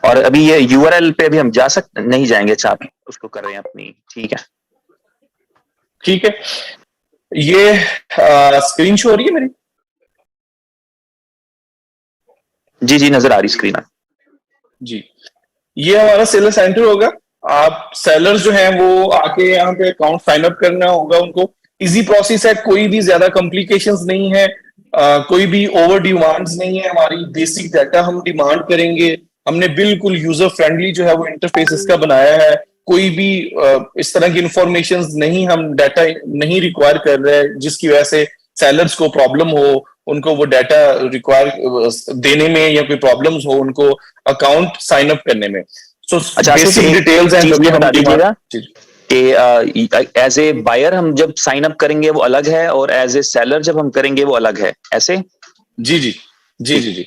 और अभी ये यूआरएल पे अभी हम जा सकते नहीं जाएंगे? अच्छा, आप उसको कर रहे हैं अपनी, ठीक है। ठीक है, ये स्क्रीन शो हो रही है मेरी? जी जी, नजर आ रही स्क्रीन आप। जी, ये हमारा सेलर सेंटर होगा। आप सेलर्स जो हैं वो आके यहाँ पे अकाउंट साइन अप करना होगा उनको। इजी प्रोसेस है, कोई भी ज्यादा कॉम्प्लिकेशंस नहीं है, कोई भी ओवर डिमांड्स नहीं है। हमारी बेसिक डाटा हम डिमांड करेंगे, हमने बिल्कुल यूजर फ्रेंडली जो है वो इंटरफेस इसका बनाया है। कोई भी इस तरह की इंफॉर्मेशन नहीं, हम डाटा नहीं रिक्वायर कर रहे हैं जिसकी वजह से सेलर्स को प्रॉब्लम हो, उनको वो डाटा रिक्वायर देने में या कोई प्रॉब्लम्स हो उनको अकाउंट साइन अप करने में। सो बेसिक डिटेल्स हैं जो भी हम दीजिएगा कि एज ए बायर हम जब साइन अप करेंगे वो अलग है, और एज ए सेलर जब हम करेंगे वो अलग है, ऐसे? जी जी जी जी जी,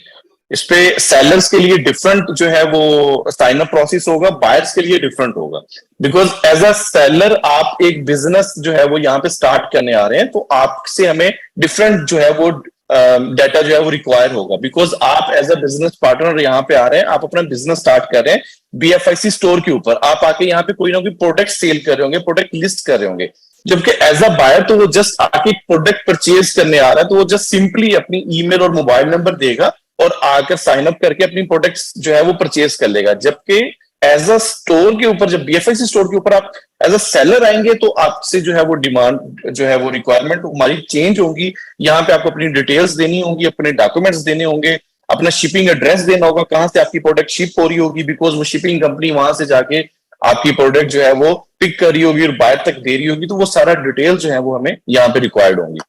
इस पे सेलर्स के लिए डिफरेंट जो है वो साइन अप प्रोसेस होगा, बायर्स के लिए डिफरेंट होगा। बिकॉज एज अ सेलर आप एक बिजनेस जो है वो यहाँ पे स्टार्ट करने आ रहे हैं, तो आपसे हमें डिफरेंट जो है वो डाटा जो है वो रिक्वायर होगा। बिकॉज आप एज अ बिजनेस पार्टनर यहाँ पे आ रहे हैं, आप अपना बिजनेस स्टार्ट कर रहे हैं बीएफआईसी स्टोर के ऊपर, आप आके यहाँ पे कोई ना कोई प्रोडक्ट सेल कर रहे होंगे, प्रोडक्ट लिस्ट कर रहे होंगे। जबकि एज अ बायर तो वो जस्ट आके प्रोडक्ट परचेज करने आ रहा है, तो वो जस्ट सिंपली अपनी ईमेल और मोबाइल नंबर देगा और आकर साइन अप करके अपनी प्रोडक्ट्स जो है वो परचेज कर लेगा। जबकि एज अ स्टोर के ऊपर, जब बीएफआईसी स्टोर के ऊपर आप एज अ सेलर आएंगे, तो आपसे जो है वो डिमांड जो है वो रिक्वायरमेंट हमारी चेंज होगी। यहाँ पे आपको अपनी डिटेल्स देनी होंगी, अपने डॉक्यूमेंट्स देने होंगे, अपना शिपिंग एड्रेस देना होगा, कहां से आपकी प्रोडक्ट शिप हो रही होगी, बिकॉज वो शिपिंग कंपनी वहां से जाके आपकी प्रोडक्ट जो है वो पिक कर रही होगी और बायर तक दे रही होगी। तो वो सारा डिटेल जो है वो हमें यहाँ पे रिक्वायर्ड होंगी।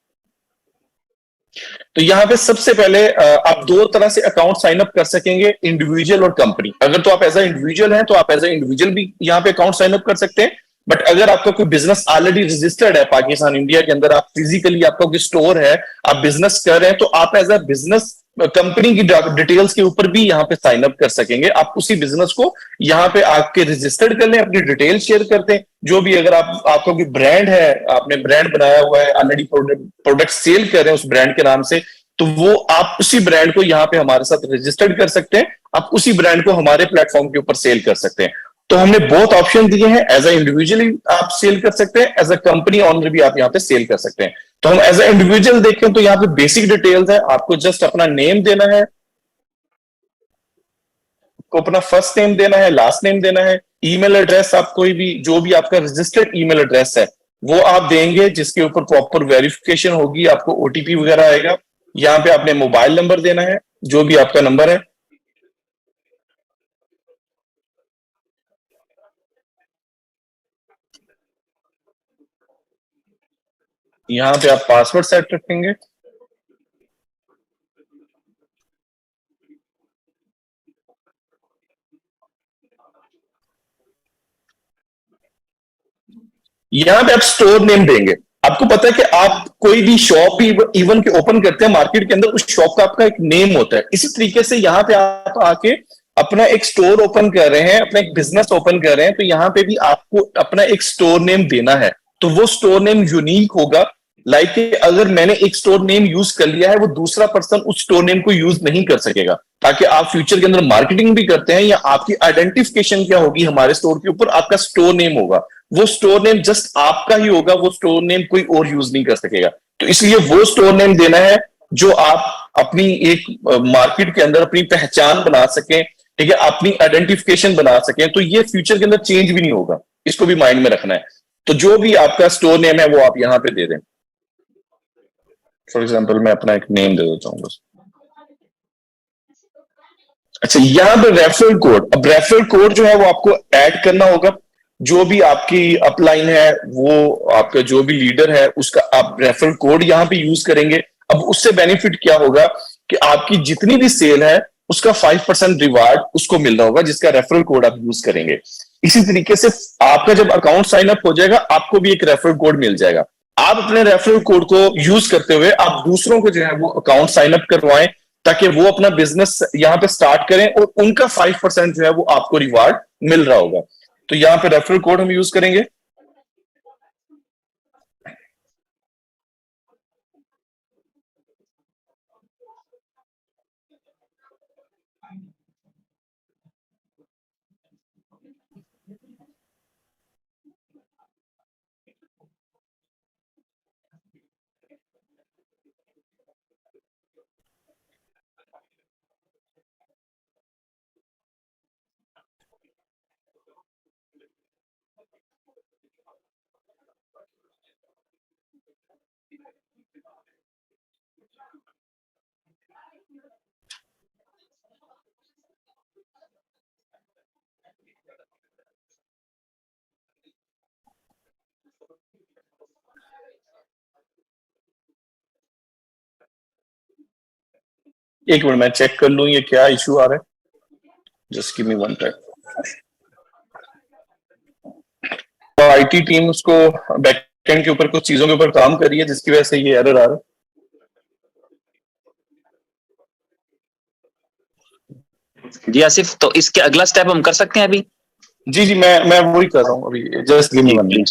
तो यहाँ पे सबसे पहले आप दो तरह से अकाउंट साइन अप कर सकेंगे, इंडिविजुअल और कंपनी। अगर तो आप एज अ इंडिविजुअल हैं तो आप एज अ इंडिविजुअल भी यहाँ पे अकाउंट साइन अप कर सकते हैं। बट अगर आपका कोई बिजनेस ऑलरेडी रजिस्टर्ड है पाकिस्तान इंडिया के अंदर, आप फिजिकली आपका कोई स्टोर है, आप बिजनेस कर रहे हैं, तो आप एज अ बिजनेस कंपनी की डिटेल्स के ऊपर भी यहाँ पे साइन अप कर सकेंगे। आप उसी बिजनेस को यहाँ पे आके रजिस्टर्ड कर लें, अपनी डिटेल शेयर करते हैं जो भी। अगर आपका कोई ब्रांड है, आपने ब्रांड बनाया हुआ है, ऑलरेडी प्रोडक्ट सेल कर रहे हैं उस ब्रांड के नाम से, तो वो आप उसी ब्रांड को यहाँ पे हमारे साथ रजिस्टर्ड कर सकते हैं। आप उसी ब्रांड को हमारे प्लेटफॉर्म के ऊपर सेल कर सकते हैं। तो हमने बहुत ऑप्शन दिए हैं, एज अ इंडिविजुअली आप सेल कर सकते हैं, एज अ कंपनी ऑनर भी आप यहाँ पे सेल कर सकते हैं। तो हम एज अ इंडिविजुअल देखें तो यहाँ पे बेसिक डिटेल्स है, आपको जस्ट अपना नेम देना है, को अपना फर्स्ट नेम देना है, लास्ट नेम देना है, ईमेल एड्रेस आप कोई भी जो भी आपका रजिस्टर्ड ईमेल एड्रेस है वो आप देंगे, जिसके ऊपर प्रॉपर वेरिफिकेशन होगी, आपको ओटीपी वगैरह आएगा। यहाँ पे आपने मोबाइल नंबर देना है, जो भी आपका नंबर है। यहाँ पे आप पासवर्ड सेट रखेंगे। यहाँ पे आप स्टोर नेम देंगे। आपको पता है कि आप कोई भी शॉप भी इवन के ओपन करते हैं मार्केट के अंदर, उस शॉप का आपका एक नेम होता है। इसी तरीके से यहाँ पे आप आके अपना एक स्टोर ओपन कर रहे हैं, अपना एक बिजनेस ओपन कर रहे हैं, तो यहाँ पे भी आपको अपना एक स्टोर नेम देना है। तो वो स्टोर नेम यूनिक होगा। लाइक अगर मैंने एक स्टोर नेम यूज कर लिया है, वो दूसरा पर्सन उस स्टोर नेम को यूज नहीं कर सकेगा। ताकि आप फ्यूचर के अंदर मार्केटिंग भी करते हैं, या आपकी आइडेंटिफिकेशन क्या होगी हमारे स्टोर के ऊपर, आपका स्टोर नेम होगा। वो स्टोर नेम जस्ट आपका ही होगा, वो स्टोर नेम कोई और यूज नहीं कर सकेगा। तो इसलिए वो स्टोर नेम देना है जो आप अपनी एक मार्केट के अंदर अपनी पहचान बना सकें, ठीक है, अपनी आइडेंटिफिकेशन बना सकें। तो ये फ्यूचर के अंदर चेंज भी नहीं होगा, इसको भी माइंड में रखना है। तो जो भी आपका स्टोर नेम है वो आप यहां पे दे दें। फॉर एग्जाम्पल मैं अपना एक नेम दे देता हूँ बस। अच्छा, यहाँ पे रेफरल कोड, अब रेफरल कोड जो है वो आपको ऐड करना होगा। जो भी आपकी अपलाइन है, वो आपका जो भी लीडर है, उसका आप रेफरल कोड यहाँ पे यूज करेंगे। अब उससे बेनिफिट क्या होगा कि आपकी जितनी भी सेल है उसका 5% रिवार्ड उसको मिल रहा होगा, जिसका रेफरल कोड आप यूज करेंगे। इसी तरीके से आपका जब अकाउंट साइन अप हो जाएगा, आपको भी एक रेफरल कोड मिल जाएगा। आप अपने रेफरल कोड को यूज करते हुए आप दूसरों को जो है वो अकाउंट साइन अप करवाएं, ताकि वो अपना बिजनेस यहाँ पे स्टार्ट करें और उनका 5% जो है वो आपको रिवार्ड मिल रहा होगा। तो यहाँ पे रेफरल कोड हम यूज करेंगे। एक मिनट मैं चेक कर लूं ये क्या इशू आ रहा है, just give me one time. तो आईटी टीम उसको बैकएंड के ऊपर कुछ चीजों के ऊपर काम कर रही है जिसकी वजह से ये एरर आ रहा है। जी आसिफ, तो इसके अगला स्टेप हम कर सकते हैं अभी? जी जी मैं वही कर रहा हूँ अभी, just give me one minute.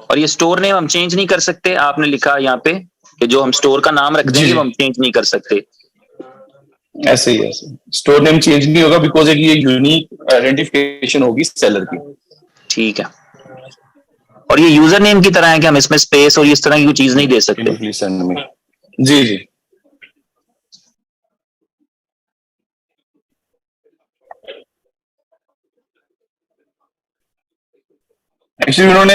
और ये स्टोर नेम हम चेंज नहीं कर सकते? आपने लिखा यहाँ पे कि जो हम स्टोर का नाम रख देंगे वो हम चेंज नहीं कर सकते। ऐसे ही ऐसे स्टोर नेम चेंज नहीं होगा बिकॉज ये यूनिक आइडेंटिफिकेशन होगी सेलर की। ठीक है। और ये यूजर नेम की तरह है कि हम इसमें स्पेस और इस तरह की कोई चीज नहीं दे सकते? जी जी एक्चुअली उन्होंने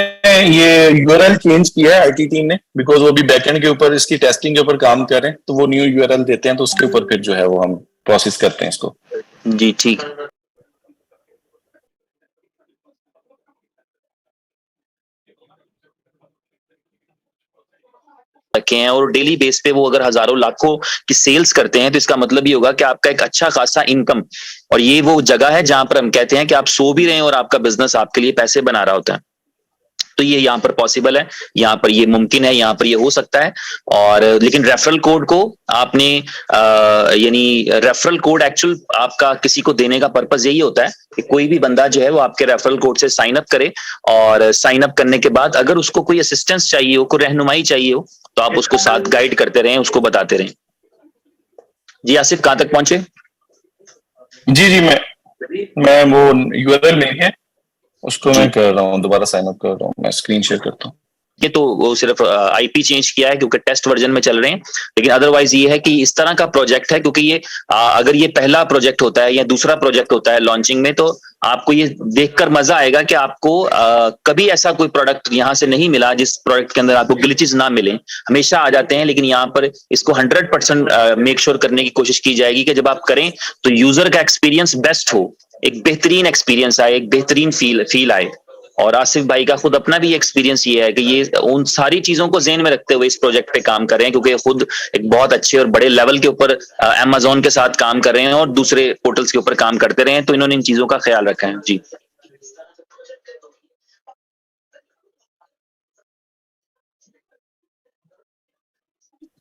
ये यूआरएल चेंज किया है आईटी टीम ने, बिकॉज वो भी बैकएंड के ऊपर इसकी टेस्टिंग के ऊपर काम कर रहे हैं, तो वो न्यू यूआरएल देते हैं तो उसके ऊपर फिर जो है वो हम प्रोसेस करते हैं इसको। जी ठीक। रखे हैं और डेली बेस पे वो अगर हजारों लाखों की सेल्स करते हैं तो इसका मतलब ये होगा कि आपका एक अच्छा खासा इनकम, और ये वो जगह है जहां पर हम कहते हैं कि आप सो भी रहे हैं और आपका बिजनेस आपके लिए पैसे बना रहा होता है। तो ये यहाँ पर पॉसिबल है, यहाँ पर ये मुमकिन है, यहाँ पर ये हो सकता है। और लेकिन रेफरल कोड को आपने यानी रेफरल कोड एक्चुअल आपका किसी को देने का पर्पस यही होता है कि कोई भी बंदा जो है वो आपके रेफरल कोड से साइन अप करे, और साइन अप करने के बाद अगर उसको कोई असिस्टेंस चाहिए हो, कोई रहनुमाई चाहिए हो, तो आप उसको साथ गाइड करते रहें, उसको बताते रहें। जी आसिफ, कहां तक पहुंचे? जी जी मैं वो यूआरएल मिल गया, उसको मैं कर रहा हूँ, दोबारा साइन अप कर रहा हूँ, मैं स्क्रीन शेयर करता हूँ। ये तो वो सिर्फ आईपी चेंज किया है क्योंकि टेस्ट वर्जन में चल रहे हैं, लेकिन अदरवाइज ये है कि इस तरह का प्रोजेक्ट है, क्योंकि ये अगर ये पहला प्रोजेक्ट होता है या दूसरा प्रोजेक्ट होता है लॉन्चिंग में, तो आपको ये देखकर मजा आएगा कि आपको कभी ऐसा कोई प्रोडक्ट यहाँ से नहीं मिला जिस प्रोडक्ट के अंदर आपको ग्लिचेस ना मिले। हमेशा आ जाते हैं, लेकिन यहाँ पर इसको 100% मेक श्योर करने की कोशिश की जाएगी कि जब आप करें तो यूजर का एक्सपीरियंस बेस्ट हो, एक बेहतरीन एक्सपीरियंस आए, एक बेहतरीन फील आए। और आसिफ भाई का खुद अपना भी एक्सपीरियंस ये है कि ये उन सारी चीजों को ज़हन में रखते हुए इस प्रोजेक्ट पे काम कर रहे हैं, क्योंकि खुद एक बहुत अच्छे और बड़े लेवल के ऊपर अमेज़न के साथ काम कर रहे हैं और दूसरे पोर्टल्स के ऊपर काम करते रहे हैं, तो इन्होंने इन चीजों का ख्याल रखा है। जी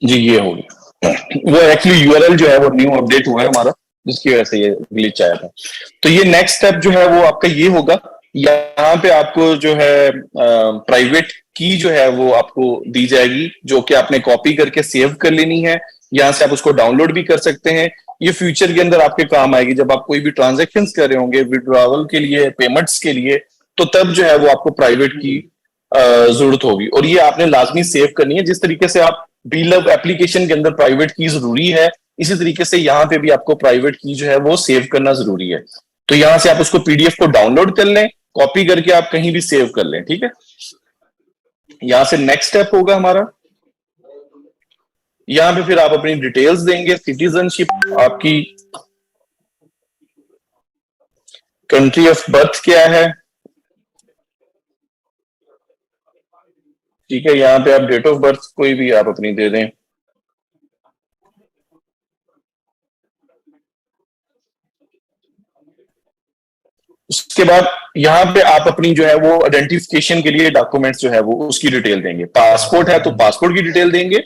जी ये हो गया। वो एक्चुअली यूआरएल जो है वो न्यू अपडेट हुआ है हमारा, जिसकी वजह से ये ग्लिच आया था। तो ये नेक्स्ट स्टेप जो है वो आपका ये होगा, यहाँ पे आपको जो है प्राइवेट की जो है वो आपको दी जाएगी, जो कि आपने कॉपी करके सेव कर लेनी है। यहाँ से आप उसको डाउनलोड भी कर सकते हैं। ये फ्यूचर के अंदर आपके काम आएगी जब आप कोई भी ट्रांजेक्शन कर रहे होंगे विड्रॉवल के लिए, पेमेंट्स के लिए, तो तब जो है वो आपको प्राइवेट की जरूरत होगी, और ये आपने लाजमी सेव करनी है। जिस तरीके से आप डीलर एप्लीकेशन के अंदर प्राइवेट की जरूरी है, इसी तरीके से यहाँ पे भी आपको प्राइवेट की जो है वो सेव करना जरूरी है। तो यहाँ से आप उसको पीडीएफ को डाउनलोड कर लें, कॉपी करके आप कहीं भी सेव कर लें, ठीक है। यहां से नेक्स्ट स्टेप होगा हमारा, यहां पे फिर आप अपनी डिटेल्स देंगे, सिटीजनशिप आपकी, कंट्री ऑफ बर्थ क्या है, ठीक है। यहाँ पे आप डेट ऑफ बर्थ कोई भी आप अपनी दे दें। उसके बाद यहाँ पे आप अपनी जो है वो आइडेंटिफिकेशन के लिए डॉक्यूमेंट्स जो है वो उसकी डिटेल देंगे। पासपोर्ट है तो पासपोर्ट की डिटेल देंगे,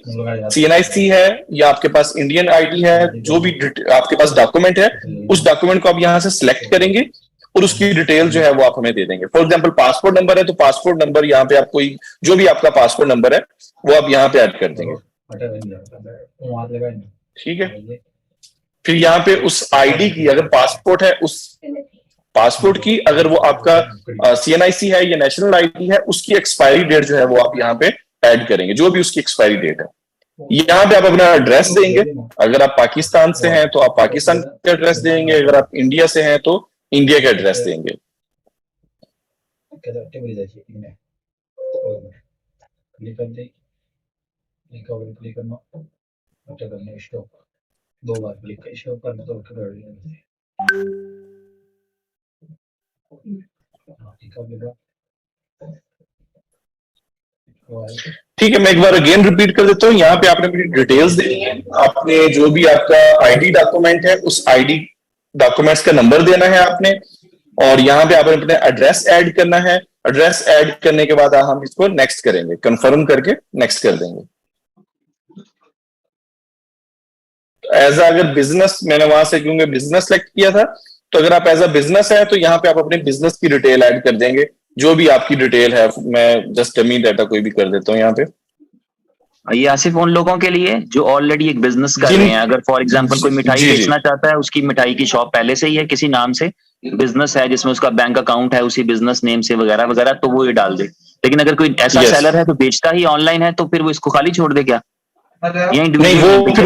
सीएनआईसी है या आपके पास इंडियन आईडी है, जो भी आपके पास डॉक्यूमेंट है उस डॉक्यूमेंट को आप यहाँ से सिलेक्ट करेंगे और उसकी डिटेल जो है वो आप हमें दे देंगे। फॉर एग्जांपल पासपोर्ट नंबर है तो पासपोर्ट नंबर यहाँ पे आप कोई जो भी आपका पासपोर्ट नंबर है वो आप यहाँ पे ऐड कर देंगे, ठीक है। फिर यहाँ पे उस आईडी की, अगर पासपोर्ट है उस पासपोर्ट की, अगर वो आपका सीएनआईसी है या नेशनल आईडी है, उसकी एक्सपायरी डेट जो है वो आप यहाँ पे ऐड करेंगे, जो भी उसकी एक्सपायरी डेट है। यहाँ पे आप अपना एड्रेस देंगे, अगर आप पाकिस्तान से हैं तो आप पाकिस्तान का एड्रेस देंगे, अगर आप इंडिया से हैं तो इंडिया का एड्रेस देंगे। दो बार क्लिक करना तो ठीक है, मैं एक बार अगेन रिपीट कर देता हूँ। यहाँ पे आपने अपनी डिटेल्स देनी है, आपने जो भी आपका आईडी डॉक्यूमेंट है उस आईडी डॉक्यूमेंट्स का नंबर देना है आपने, और यहाँ पे आपने अपना एड्रेस ऐड करना है। एड्रेस ऐड करने के बाद हम इसको नेक्स्ट करेंगे, कंफर्म करके नेक्स्ट कर देंगे। एज अगर बिजनेस, मैंने वहां से क्योंकि बिजनेस सेलेक्ट किया था, तो अगर आप एज अ बिजनेस है तो यहाँ पे आप अपने बिजनेस की डिटेल ऐड कर देंगे, जो भी आपकी डिटेल है। मैं जस्ट डमी डाटा कोई भी कर देता हूँ यहाँ पे। ये आसिफ उन लोगों के लिए जो ऑलरेडी एक बिजनेस कर रहे हैं, अगर फॉर एग्जांपल कोई मिठाई बेचना चाहता है, उसकी मिठाई की शॉप पहले से ही है किसी नाम से, बिजनेस है जिसमें उसका बैंक अकाउंट है उसी बिजनेस नेम से वगैरह वगैरह, तो वो ये डाल दे। लेकिन अगर कोई ऐसा सेलर है तो बेचता ही ऑनलाइन है, तो फिर वो इसको खाली छोड़ दे क्या? नहीं, वो फिर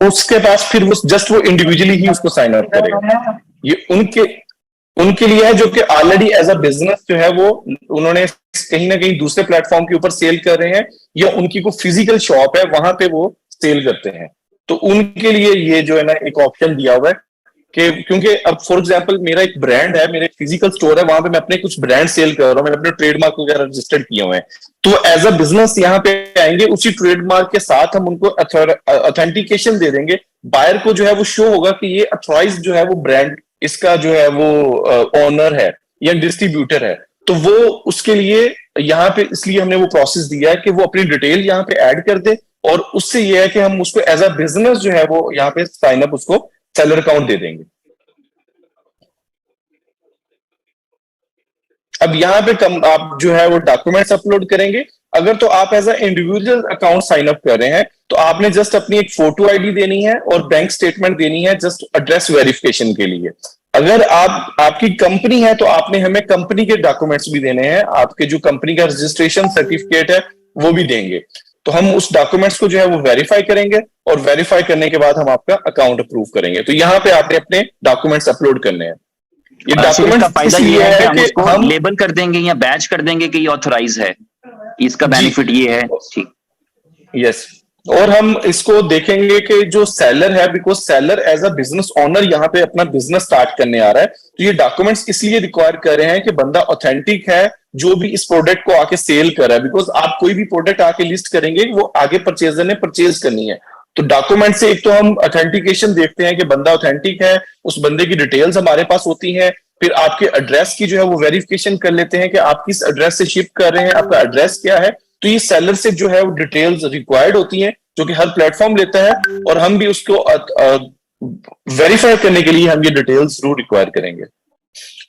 उसके पास फिर वो जस्ट वो इंडिविजुअली ही उसको साइन अप करेगा। ये उनके लिए है जो कि ऑलरेडी एज अ बिजनेस जो है वो उन्होंने कहीं ना कहीं दूसरे प्लेटफॉर्म के ऊपर सेल कर रहे हैं, या उनकी कोई फिजिकल शॉप है वहां पे वो सेल करते हैं, तो उनके लिए ये जो है ना एक ऑप्शन दिया हुआ है कि क्योंकि अब फॉर एग्जांपल मेरा एक ब्रांड है, मेरा एक फिजिकल स्टोर है, वहां पे मैं अपने कुछ ब्रांड सेल कर रहा हूँ, मैंने अपने ट्रेडमार्क वगैरह रजिस्टर्ड किए हुए हैं, तो एज अ बिजनेस यहाँ पे आएंगे, उसी ट्रेडमार्क के साथ हम उनको ऑथेंटिकेशन दे देंगे। बायर को जो है वो शो होगा कि ये अथॉराइज जो है वो ब्रांड इसका जो है वो ओनर है या डिस्ट्रीब्यूटर है, तो वो उसके लिए यहाँ पे इसलिए हमने वो प्रोसेस दिया है कि वो अपनी डिटेल यहाँ पे ऐड कर दे, और उससे ये है कि हम उसको एज अ बिजनेस जो है वो यहाँ पे साइन अप उसको सेलर अकाउंट दे देंगे। अब यहाँ पे आप जो है वो डॉक्यूमेंट्स अपलोड करेंगे। अगर तो आप as a individual account sign up कर रहे हैं तो आपने जस्ट अपनी एक फोटो आईडी देनी है और बैंक स्टेटमेंट देनी है जस्ट एड्रेस वेरिफिकेशन के लिए। अगर आपकी कंपनी है तो आपने हमें कंपनी के डॉक्यूमेंट्स भी देने हैं, आपके जो कंपनी का रजिस्ट्रेशन सर्टिफिकेट है वो भी देंगे, तो हम उस डॉक्यूमेंट्स को जो है वो वेरीफाई करेंगे, और वेरीफाई करने के बाद हम आपका अकाउंट अप्रूव करेंगे। तो यहाँ पे आपने अपने डॉक्यूमेंट्स अपलोड करने हैं। ये डॉक्यूमेंट का फायदा ये है कि हम उसको लेबल कर देंगे या बैच कर देंगे कि ये ऑथराइज है, इसका बेनिफिट ये है। ठीक, यस। और हम इसको देखेंगे कि जो सेलर है, because seller as a business owner यहाँ पे अपना बिजनेस स्टार्ट करने आ रहा है, तो ये डॉक्यूमेंट्स इसलिए रिक्वायर कर रहे हैं कि बंदा ऑथेंटिक है जो भी इस प्रोडक्ट को आके सेल कर रहा है। बिकॉज आप कोई भी प्रोडक्ट आके लिस्ट करेंगे वो आगे परचेजर ने परचेज करनी है, तो डॉक्यूमेंट से एक तो हम ऑथेंटिकेशन देखते हैं कि बंदा ऑथेंटिक है, उस बंदे की डिटेल्स हमारे पास होती हैं। फिर आपके एड्रेस की जो है वो वेरिफिकेशन कर लेते हैं कि आप किस एड्रेस से शिप कर रहे हैं, आपका एड्रेस क्या है। तो ये सेलर से जो है वो डिटेल्स रिक्वायर्ड होती हैं जो कि हर प्लेटफॉर्म लेता है, और हम भी उसको वेरीफाई करने के लिए हम ये डिटेल्स जरूर रिक्वायर करेंगे।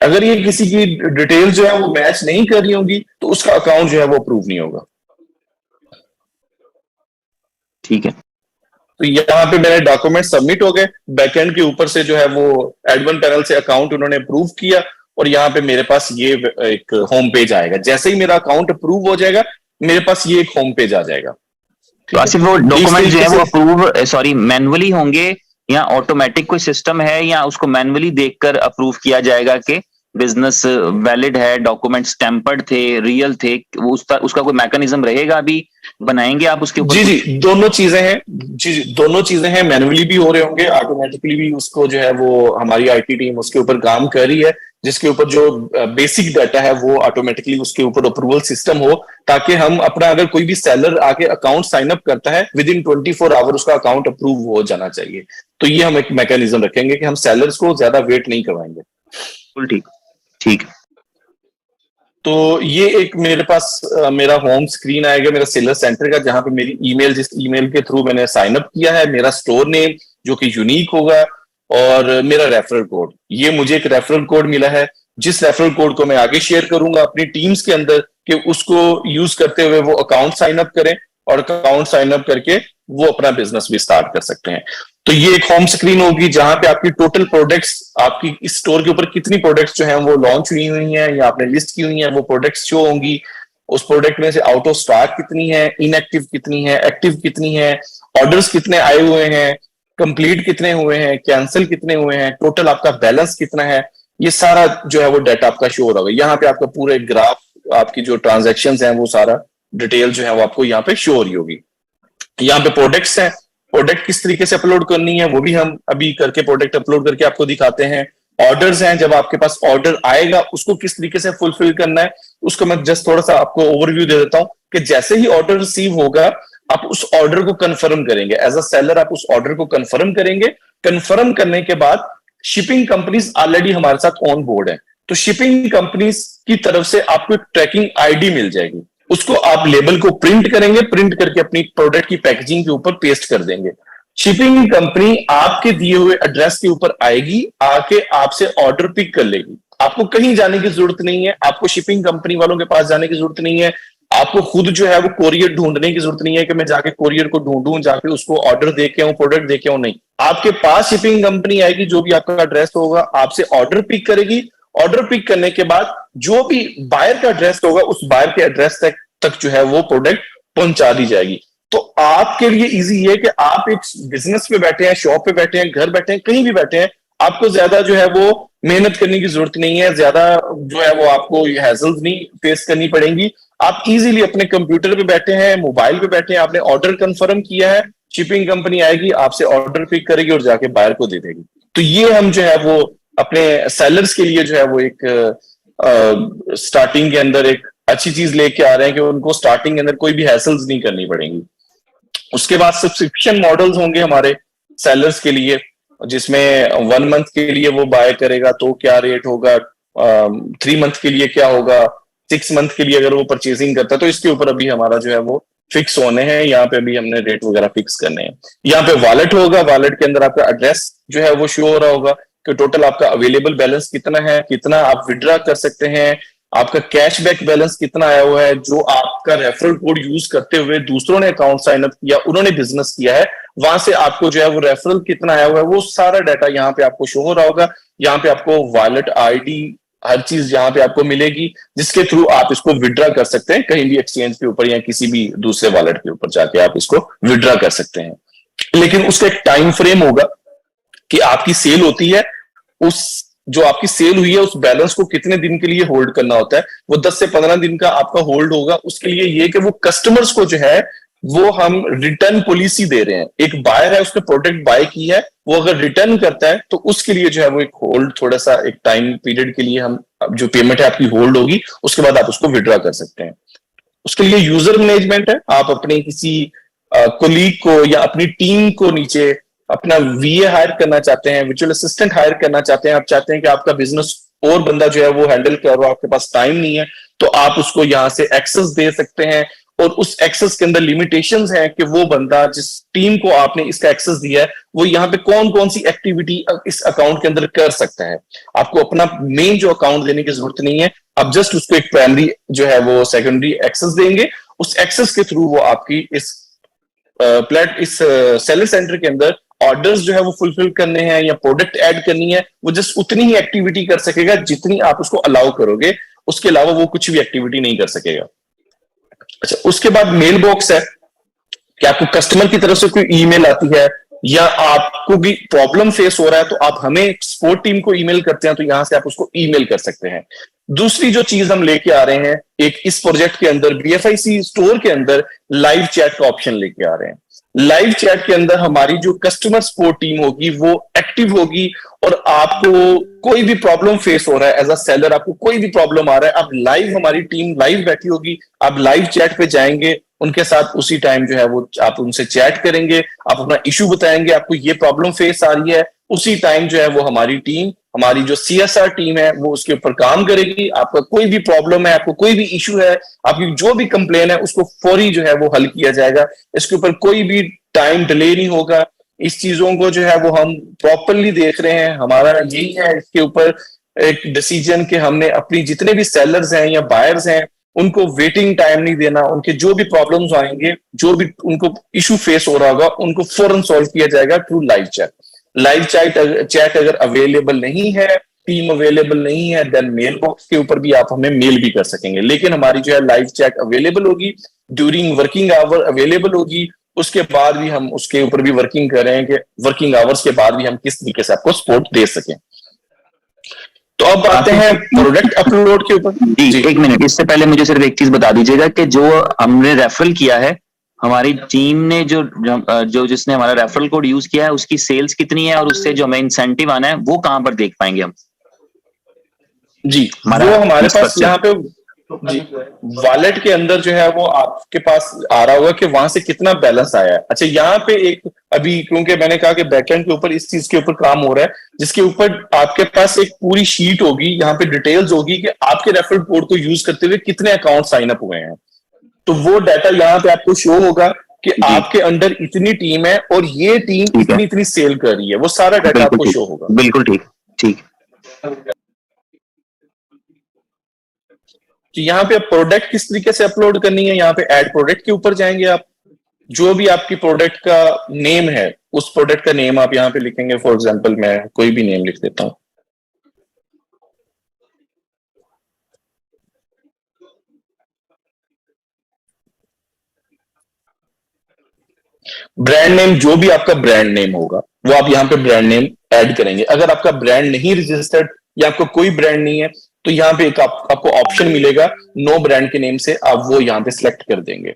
अगर ये किसी की डिटेल्स जो है वो मैच नहीं कर रही होंगी तो उसका अकाउंट जो है वो अप्रूव नहीं होगा। ठीक है, तो यहाँ पे मेरे डॉक्यूमेंट सबमिट हो गए, बैकएंड के ऊपर से जो है वो एडमिन पैनल से अकाउंट उन्होंने अप्रूव किया, और यहाँ पे मेरे पास ये एक होम पेज आएगा। जैसे ही मेरा अकाउंट अप्रूव हो जाएगा मेरे पास ये एक होम पेज आ जाएगा। तो आसिफ वो डॉक्यूमेंट जो है वो अप्रूव मैनुअली होंगे या ऑटोमेटिक कोई सिस्टम है, या उसको मैनुअली देखकर अप्रूव किया जाएगा कि बिजनेस वैलिड है, डॉक्यूमेंट्स टेम्पर्ड थे, रियल थे, उसका कोई मैकेनिज्म रहेगा? अभी बनाएंगे आप उसके ऊपर? जी, दोनों चीजें हैं। जी, दोनों चीजें हैं, मैनुअली भी हो रहे होंगे, ऑटोमेटिकली भी उसको जो है वो हमारी आईटी टीम उसके ऊपर काम कर रही है, जिसके ऊपर जो बेसिक डाटा है वो ऑटोमेटिकली उसके ऊपर अप्रूवल सिस्टम हो, ताकि हम अपना अगर कोई भी सेलर आके अकाउंट साइन अप करता है विद इन 24 आवर उसका अकाउंट अप्रूव हो जाना चाहिए। तो ये हम एक मैकेनिज्म रखेंगे कि हम सेलर्स को ज्यादा वेट नहीं करवाएंगे। ठीक ठीक। तो ये एक मेरे पास मेरा होम स्क्रीन आएगा मेरा सेलर सेंटर का, जहां पे मेरी ईमेल, जिस ईमेल के थ्रू मैंने साइन अप किया है, मेरा स्टोर नेम जो कि यूनिक होगा, और मेरा रेफरल कोड, ये मुझे एक रेफरल कोड मिला है, जिस रेफरल कोड को मैं आगे शेयर करूंगा अपनी टीम्स के अंदर कि उसको यूज करते हुए वो अकाउंट साइन अप करें और अकाउंट साइन अप करके वो अपना बिजनेस भी स्टार्ट कर सकते हैं। तो ये एक होम स्क्रीन होगी जहां पे आपकी टोटल प्रोडक्ट्स, आपकी इस स्टोर के ऊपर कितनी प्रोडक्ट्स जो हैं वो लॉन्च हुई हैं या आपने लिस्ट की हुई हैं, वो प्रोडक्ट्स शो होंगी। उस प्रोडक्ट में से आउट ऑफ स्टॉक कितनी है, इनएक्टिव कितनी है, एक्टिव कितनी है, ऑर्डर्स कितने आए हुए हैं, कंप्लीट कितने हुए हैं, कैंसिल कितने हुए हैं, टोटल आपका बैलेंस कितना है, ये सारा जो है वो डाटा आपका शो हो रहा होगा। यहाँ पे आपका पूरा एक ग्राफ, आपकी जो ट्रांजेक्शन हैं वो सारा डिटेल जो है वो आपको यहाँ पे शो हो रही होगी। यहाँ पे प्रोडक्ट्स हैं, प्रोडक्ट किस तरीके से अपलोड करनी है वो भी हम अभी करके प्रोडक्ट अपलोड करके आपको दिखाते हैं। ऑर्डर्स हैं, जब आपके पास ऑर्डर आएगा उसको किस तरीके से फुलफिल करना है उसको मैं जस्ट थोड़ा सा आपको ओवरव्यू दे देता हूं कि जैसे ही ऑर्डर रिसीव होगा आप उस ऑर्डर को कंफर्म करेंगे। एज अ सेलर आप उस ऑर्डर को कंफर्म करेंगे। कंफर्म करने के बाद शिपिंग कंपनीज ऑलरेडी हमारे साथ ऑन बोर्ड है, तो शिपिंग कंपनीज की तरफ से आपको एक ट्रैकिंग आईडी मिल जाएगी। उसको आप लेबल को प्रिंट करेंगे, प्रिंट करके अपनी प्रोडक्ट की पैकेजिंग के ऊपर पेस्ट कर देंगे। शिपिंग कंपनी आपके दिए हुए एड्रेस के ऊपर आएगी, आके आपसे ऑर्डर पिक कर लेगी। आपको कहीं जाने की जरूरत नहीं है, आपको शिपिंग कंपनी वालों के पास जाने की जरूरत नहीं है, आपको खुद जो है वो कोरियर ढूंढने की जरूरत नहीं है कि मैं जाके कोरियर को ढूंढूं, जाके उसको ऑर्डर दे के आऊं, प्रोडक्ट दे के आऊं। नहीं, आपके पास शिपिंग कंपनी आएगी, जो भी आपका एड्रेस होगा आपसे ऑर्डर पिक करेगी। ऑर्डर पिक करने के बाद जो भी बायर का एड्रेस होगा उस बायर के एड्रेस तक जो है वो प्रोडक्ट पहुंचा दी जाएगी। तो आपके लिए इजी है कि आप एक बिजनेस पे बैठे हैं, शॉप पे बैठे हैं, घर बैठे हैं, कहीं भी बैठे हैं, आपको ज्यादा जो है वो मेहनत करने की जरूरत नहीं है, ज्यादा जो है वो आपको हैजल्स नहीं फेस करनी पड़ेंगी। आप इजीली अपने कंप्यूटर पे बैठे हैं, मोबाइल पे बैठे हैं, आपने ऑर्डर कंफर्म किया है, शिपिंग कंपनी आएगी, आपसे ऑर्डर पिक करेगी और जाके बायर को दे देगी। तो ये हम जो है वो अपने सेलर्स के लिए जो है वो एक स्टार्टिंग के अंदर एक अच्छी चीज लेके आ रहे हैं कि उनको स्टार्टिंग के अंदर कोई भी हैसल्स नहीं करनी पड़ेंगी। उसके बाद सब्सक्रिप्शन मॉडल्स होंगे हमारे सेलर्स के लिए, जिसमें 1 मंथ के लिए वो बाय करेगा तो क्या रेट होगा, 3 मंथ के लिए क्या होगा, 6 मंथ के लिए अगर वो परचेसिंग करता है तो इसके ऊपर अभी हमारा जो है वो फिक्स होने हैं। यहाँ पे भी हमने रेट वगैरह फिक्स करने हैं। यहाँ पे वॉलेट होगा, वॉलेट के अंदर आपका एड्रेस जो है वो शो हो रहा होगा कि टोटल आपका अवेलेबल बैलेंस कितना है, कितना आप विड्रॉ कर सकते हैं, आपका कैशबैक बैलेंस कितना आया हुआ है, जो आपका रेफरल कोड यूज करते हुए दूसरों ने अकाउंट साइन अप किया, उन्होंने बिजनेस किया है, वहां से आपको जो है वो रेफरल कितना आया हुआ है, वो सारा डाटा यहाँ पे आपको शो हो रहा होगा। यहाँ पे आपको वॉलेट आईडी हर चीज यहाँ पे आपको मिलेगी, जिसके थ्रू आप इसको विड्रॉ कर सकते हैं कहीं भी एक्सचेंज के ऊपर या किसी भी दूसरे वॉलेट के ऊपर जाके आप इसको विड्रॉ कर सकते हैं। लेकिन उसका एक टाइम फ्रेम होगा कि आपकी सेल होती है, उस जो आपकी सेल हुई है उस बैलेंस को कितने दिन के लिए होल्ड करना होता है, वो 10 से 15 दिन का आपका होल्ड होगा। उसके लिए ये कि वो कस्टमर्स को जो है वो हम रिटर्न पॉलिसी दे रहे हैं। एक बायर है, उसने प्रोडक्ट बाय की है, वो अगर रिटर्न करता है तो उसके लिए जो है वो एक होल्ड, थोड़ा सा एक टाइम पीरियड के लिए हम जो पेमेंट है आपकी होल्ड होगी, उसके बाद आप उसको विड्रॉ कर सकते हैं। उसके लिए यूजर मैनेजमेंट है, आप अपने किसी कोलीग को या अपनी टीम को नीचे अपना वीए हायर करना चाहते हैं, वर्चुअल असिस्टेंट हायर करना चाहते हैं, आप चाहते हैं कि आपका बिजनेस और बंदा जो है वो हैंडल कर रहा हो, आपके पास टाइम नहीं है, तो आप उसको यहाँ से एक्सेस दे सकते हैं। और उस एक्सेस के अंदर लिमिटेशंस हैं कि वो बंदा जिस टीम को आपने इसका एक्सेस दिया है वो यहाँ पे कौन कौन सी एक्टिविटी इस अकाउंट के अंदर कर सकता है। आपको अपना मेन जो अकाउंट देने की जरूरत नहीं है, आप जस्ट उसको एक प्राइमरी जो है वो सेकेंडरी एक्सेस देंगे। उस एक्सेस के थ्रू वो आपकी इस सेलर सेंटर के अंदर ऑर्डर्स जो है वो फुलफिल करने हैं या प्रोडक्ट ऐड करनी है, वो जस्ट उतनी ही एक्टिविटी कर सकेगा जितनी आप उसको अलाउ करोगे, उसके अलावा वो कुछ भी एक्टिविटी नहीं कर सकेगा। अच्छा, उसके बाद मेल बॉक्स है कि आपको कस्टमर की तरफ से कोई ईमेल आती है या आपको भी प्रॉब्लम फेस हो रहा है तो आप हमें सपोर्ट टीम को ईमेल करते हैं, तो यहां से आप उसको ईमेल कर सकते हैं। दूसरी जो चीज हम लेके आ रहे हैं एक इस प्रोजेक्ट के अंदर, BFIC स्टोर के अंदर लाइव चैट का ऑप्शन लेके आ रहे हैं। लाइव चैट के अंदर हमारी जो कस्टमर सपोर्ट टीम होगी वो एक्टिव होगी, और आपको कोई भी प्रॉब्लम फेस हो रहा है एज अ सेलर, आपको कोई भी प्रॉब्लम आ रहा है, आप लाइव, हमारी टीम लाइव बैठी होगी, आप लाइव चैट पे जाएंगे, उनके साथ उसी टाइम जो है वो आप उनसे चैट करेंगे, आप अपना इशू बताएंगे, आपको ये प्रॉब्लम फेस आ रही है, उसी टाइम जो है वो हमारी टीम, हमारी जो CSR टीम है वो उसके ऊपर काम करेगी। आपका कोई भी प्रॉब्लम है, आपको कोई भी इशू है, आपकी जो भी कंप्लेन है, उसको फौरी जो है वो हल किया जाएगा। इसके ऊपर कोई भी टाइम डिले नहीं होगा, इस चीजों को जो है वो हम प्रॉपरली देख रहे हैं। हमारा यही है इसके ऊपर एक डिसीजन कि हमने अपनी जितने भी सेलर्स हैं या बायर्स हैं उनको वेटिंग टाइम नहीं देना, उनके जो भी प्रॉब्लम्स आएंगे, जो भी उनको इशू फेस हो रहा होगा, उनको फौरन सॉल्व किया जाएगा through live chat. Live chat अगर अवेलेबल नहीं है, टीम अवेलेबल नहीं है, देन मेल बॉक्स के ऊपर भी आप हमें मेल भी कर सकेंगे, लेकिन हमारी जो है लाइव चैट अवेलेबल होगी, ड्यूरिंग वर्किंग आवर अवेलेबल होगी। उसके बाद भी हम उसके ऊपर भी वर्किंग कर रहे हैं कि वर्किंग आवर्स के बाद भी हम किस तरीके से आपको सपोर्ट दे सकें। तो अब आते हैं प्रोडक्ट अपलोड के ऊपर। जी एक मिनट, इससे पहले मुझे सिर्फ एक चीज बता दीजिएगा कि जो हमने रेफरल किया है, हमारी टीम ने जो जिसने हमारा रेफरल कोड यूज किया है, उसकी सेल्स कितनी है और उससे जो हमें इंसेंटिव आना है वो कहां पर देख पाएंगे हम? जी वो हमारे पास यहाँ पे जी वॉलेट के अंदर जो है वो आपके पास आ रहा होगा कि वहां से कितना बैलेंस आया है। अच्छा यहाँ पे एक अभी क्योंकि मैंने कहा कि बैकएंड के ऊपर इस चीज के ऊपर काम हो रहा है, जिसके ऊपर आपके पास एक पूरी शीट होगी, यहाँ पे डिटेल्स होगी कि आपके रेफरल कोड को यूज करते हुए कितने अकाउंट साइन अप हुए हैं। तो वो डाटा यहाँ पे आपको शो होगा कि आपके अंडर इतनी टीम है और ये टीम इतनी इतनी सेल कर रही है, वो सारा डाटा आपको शो होगा। बिल्कुल ठीक ठीक। तो यहाँ पे प्रोडक्ट किस तरीके से अपलोड करनी है, यहाँ पे ऐड प्रोडक्ट के ऊपर जाएंगे आप, जो भी आपकी प्रोडक्ट का नेम है उस प्रोडक्ट का नेम आप यहाँ पे लिखेंगे। फॉर एग्जांपल मैं कोई भी नेम लिख देता हूं, ब्रांड नेम, जो भी आपका ब्रांड नेम होगा वो आप यहाँ पे ब्रांड नेम ऐड करेंगे। अगर आपका ब्रांड नहीं रजिस्टर्ड या आपको कोई ब्रांड नहीं है तो यहाँ पे एक आपको ऑप्शन मिलेगा नो ब्रांड के नेम से, आप वो यहाँ पे सिलेक्ट कर देंगे।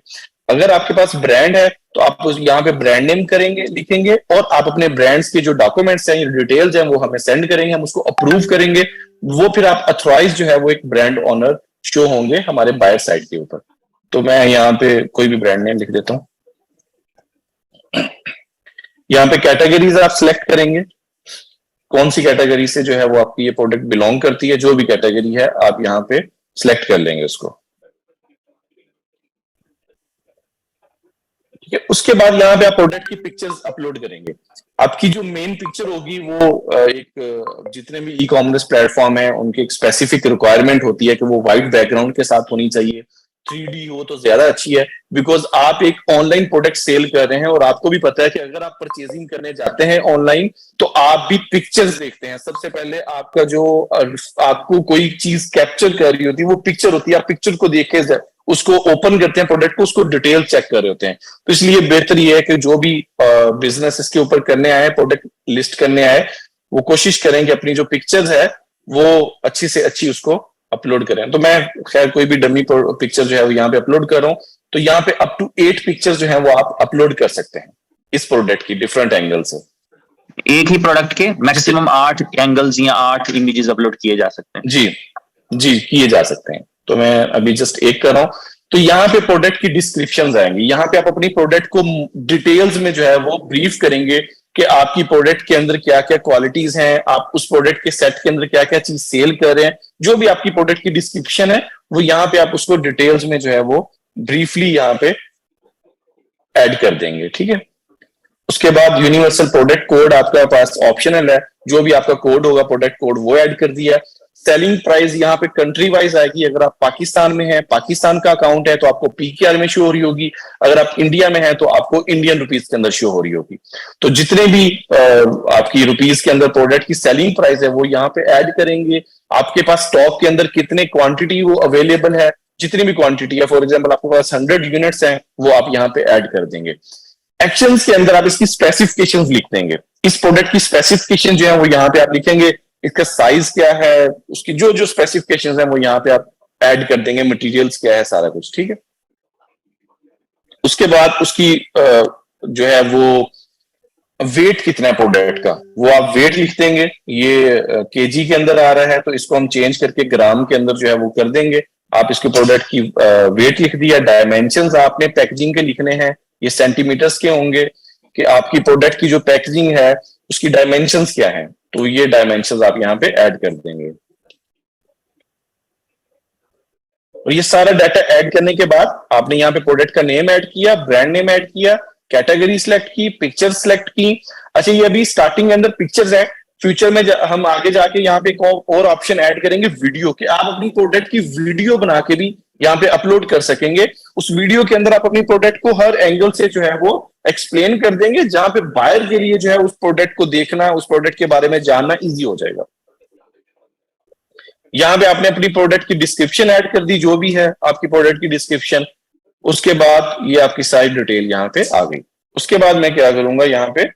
अगर आपके पास ब्रांड है तो आप यहाँ पे ब्रांड नेम करेंगे, लिखेंगे, और आप अपने ब्रांड्स के जो डॉक्यूमेंट्स हैं, डिटेल्स हैं, वो हमें सेंड करेंगे, हम उसको अप्रूव करेंगे। वो फिर आप अथॉराइज जो है वो एक ब्रांड ऑनर शो होंगे हमारे बायर साइड के ऊपर। तो मैं यहाँ पे कोई भी ब्रांड नेम लिख देता हूँ। यहाँ पे कैटेगरीज आप सिलेक्ट करेंगे, कौन सी कैटेगरी से जो है वो आपकी ये प्रोडक्ट बिलोंग करती है, जो भी कैटेगरी है आप यहाँ पे सिलेक्ट कर लेंगे उसको। ठीक है, उसके बाद यहाँ पे आप प्रोडक्ट की पिक्चर्स अपलोड करेंगे। आपकी जो मेन पिक्चर होगी वो एक जितने भी ई कॉमर्स प्लेटफॉर्म है उनकी एक स्पेसिफिक रिक्वायरमेंट होती है कि वो व्हाइट बैकग्राउंड के साथ होनी चाहिए, 3D हो तो ज्यादा अच्छी है, बिकॉज आप एक ऑनलाइन प्रोडक्ट सेल कर रहे हैं और आपको भी पता है कि अगर आप परचेजिंग करने जाते हैं ऑनलाइन तो आप भी पिक्चर्स देखते हैं। सबसे पहले आपका जो आपको कोई चीज कैप्चर कर रही होती है वो पिक्चर होती है, आप पिक्चर को देख के उसको ओपन करते हैं प्रोडक्ट को, उसको डिटेल चेक कर रहे होते हैं। तो इसलिए बेहतर ये है कि जो भी बिजनेस इसके ऊपर करने आए, प्रोडक्ट लिस्ट करने आए, वो कोशिश करें कि अपनी जो पिक्चर्स है वो अच्छी से अच्छी उसको अपलोड करें। तो मैं खैर कोई भी डमी पिक्चर जो है वो यहाँ पे अपलोड कर रहा हूँ। तो यहाँ पे अप टू 8 पिक्चर्स जो है वो आप अपलोड कर सकते हैं इस प्रोडक्ट की डिफरेंट एंगल से। एक ही प्रोडक्ट के मैक्सिमम 8 एंगल्स या 8 इमेजेस अपलोड किए जा सकते हैं। जी किए जा सकते हैं। तो मैं अभी जस्ट एक कर रहा हूं। तो यहाँ पे प्रोडक्ट की डिस्क्रिप्शन आएंगी, यहाँ पे आप अपनी प्रोडक्ट को डिटेल्स में जो है वो ब्रीफ करेंगे कि आपकी प्रोडक्ट के अंदर क्या क्या क्वालिटीज हैं, आप उस प्रोडक्ट के सेट के अंदर क्या क्या चीज सेल कर रहे हैं। जो भी आपकी प्रोडक्ट की डिस्क्रिप्शन है वो यहाँ पे आप उसको डिटेल्स में जो है वो ब्रीफली यहाँ पे ऐड कर देंगे। ठीक है, उसके बाद यूनिवर्सल प्रोडक्ट कोड आपका पास ऑप्शनल है, जो भी आपका कोड होगा प्रोडक्ट कोड वो ऐड कर दिया। सेलिंग प्राइस यहाँ पे कंट्री वाइज आएगी, अगर आप पाकिस्तान में हैं, पाकिस्तान का अकाउंट है तो आपको PKR में शो हो रही होगी, अगर आप इंडिया में हैं तो आपको इंडियन रुपीज के अंदर शो हो रही होगी। तो जितने भी आपकी रुपीज के अंदर प्रोडक्ट की सेलिंग प्राइस है वो यहाँ पे ऐड करेंगे। आपके पास स्टॉक के अंदर कितने क्वांटिटी वो अवेलेबल है, जितनी भी क्वांटिटी है, फॉर एग्जाम्पल आपके पास 100 यूनिट्स हैं, वो आप यहाँ पे ऐड कर देंगे। एक्शंस के अंदर आप इसकी स्पेसिफिकेशंस लिख देंगे, इस प्रोडक्ट की स्पेसिफिकेशन जो है वो यहाँ पे आप लिखेंगे, इसका साइज क्या है, उसकी जो जो स्पेसिफिकेशंस हैं वो यहाँ पे आप ऐड कर देंगे, मटेरियल्स क्या है, सारा कुछ। ठीक है, उसके बाद उसकी जो है वो वेट कितना है प्रोडक्ट का, वो आप वेट लिख देंगे। ये केजी के अंदर आ रहा है तो इसको हम चेंज करके ग्राम के अंदर जो है वो कर देंगे। आप इसके प्रोडक्ट की वेट लिख दिया। डायमेंशंस आपने पैकेजिंग के लिखने हैं, ये सेंटीमीटर्स के होंगे कि आपकी प्रोडक्ट की जो पैकेजिंग है उसकी डायमेंशंस क्या है, तो ये डायमेंशंस आप यहाँ पे ऐड कर देंगे। और ये सारा डाटा ऐड करने के बाद आपने यहाँ पे प्रोडक्ट का नेम ऐड किया, ब्रांड नेम ऐड किया, कैटेगरी सिलेक्ट की, पिक्चर सिलेक्ट की। अच्छा, ये अभी स्टार्टिंग के अंदर पिक्चर्स है, फ्यूचर में हम आगे जाके यहाँ पे एक और ऑप्शन ऐड करेंगे वीडियो के। आप अपनी प्रोडक्ट की वीडियो बना के भी यहाँ पे अपलोड कर सकेंगे। उस वीडियो के अंदर आप अपनी प्रोडक्ट को हर एंगल से जो है वो एक्सप्लेन कर देंगे, जहां पे बायर के लिए जो है उस प्रोडक्ट को देखना, उस प्रोडक्ट के बारे में जानना इजी हो जाएगा। यहाँ पे आपने अपनी प्रोडक्ट की डिस्क्रिप्शन ऐड कर दी, जो भी है आपकी प्रोडक्ट की डिस्क्रिप्शन। उसके बाद ये आपकी सारी डिटेल यहाँ पे आ गई। उसके बाद मैं क्या करूंगा, यहाँ पे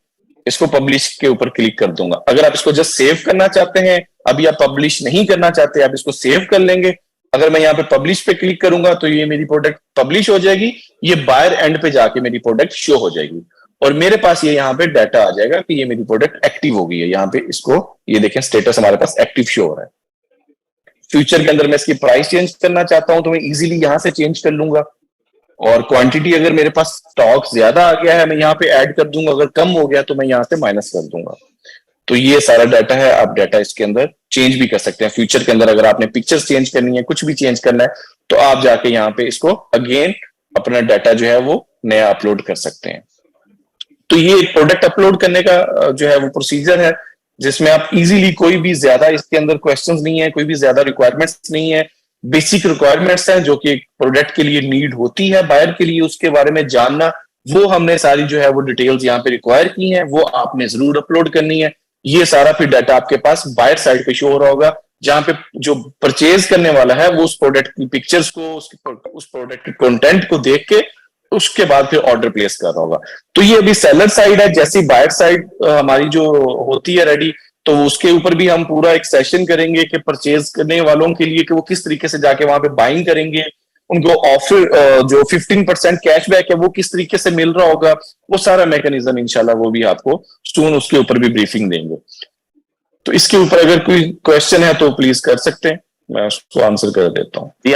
इसको पब्लिश के ऊपर क्लिक कर दूंगा। अगर आप इसको जस्ट सेव करना चाहते हैं, अभी आप पब्लिश नहीं करना चाहते, आप इसको सेव कर लेंगे। अगर मैं यहाँ पे पब्लिश पे क्लिक करूंगा तो ये मेरी प्रोडक्ट पब्लिश हो जाएगी, ये बायर एंड पे जाके मेरी प्रोडक्ट शो हो जाएगी और मेरे पास ये यहाँ पे डाटा आ जाएगा कि ये मेरी प्रोडक्ट एक्टिव हो गई है। यहाँ पे इसको ये देखें, स्टेटस हमारे पास एक्टिव शो हो रहा है। फ्यूचर के अंदर मैं इसकी प्राइस चेंज करना चाहता हूं तो मैं इजीली यहां से चेंज कर लूंगा। और क्वांटिटी अगर मेरे पास स्टॉक ज्यादा आ गया है मैं यहाँ पे ऐड कर दूंगा, अगर कम हो गया तो मैं यहाँ से माइनस कर दूंगा। तो ये सारा डाटा है, आप डाटा इसके अंदर चेंज भी कर सकते हैं। फ्यूचर के अंदर अगर आपने पिक्चर्स चेंज करनी है, कुछ भी चेंज करना है, तो आप जाके यहाँ पे इसको अगेन अपना डाटा जो है वो नया अपलोड कर सकते हैं। तो ये एक प्रोडक्ट अपलोड करने का जो है वो प्रोसीजर है, जिसमें आप इजीली कोई भी ज्यादा इसके अंदर क्वेश्चंस नहीं है, कोई भी ज्यादा रिक्वायरमेंट्स नहीं है, बेसिक रिक्वायरमेंट्स हैं जो कि एक प्रोडक्ट के लिए नीड होती है बायर के लिए, उसके बारे में जानना, वो हमने सारी जो है वो डिटेल्स यहाँ पे रिक्वायर की हैं, वो आपने जरूर अपलोड करनी है। ये सारा फिर डाटा आपके पास बायर साइड पे शो हो रहा होगा, जहां पे जो परचेज करने वाला है वो उस प्रोडक्ट की पिक्चर्स को, उस प्रोडक्ट के कंटेंट को देख के उसके बाद फिर ऑर्डर प्लेस कर रहा होगा। तो ये अभी सेलर साइड है। जैसी बायर साइड हमारी जो होती है रेडी, तो उसके ऊपर भी हम पूरा एक सेशन करेंगे कि परचेज करने वालों के लिए कि वो किस तरीके से जाके वहां पे बाइंग करेंगे, उनको ऑफर जो 15% कैशबैक है वो किस तरीके से मिल रहा होगा, वो सारा मैकेनिज्म इंशाल्लाह वो भी आपको सून उसके ऊपर भी ब्रीफिंग देंगे। तो इसके ऊपर अगर कोई क्वेश्चन है तो प्लीज कर सकते हैं, मैं उसको आंसर कर देता हूँ। जी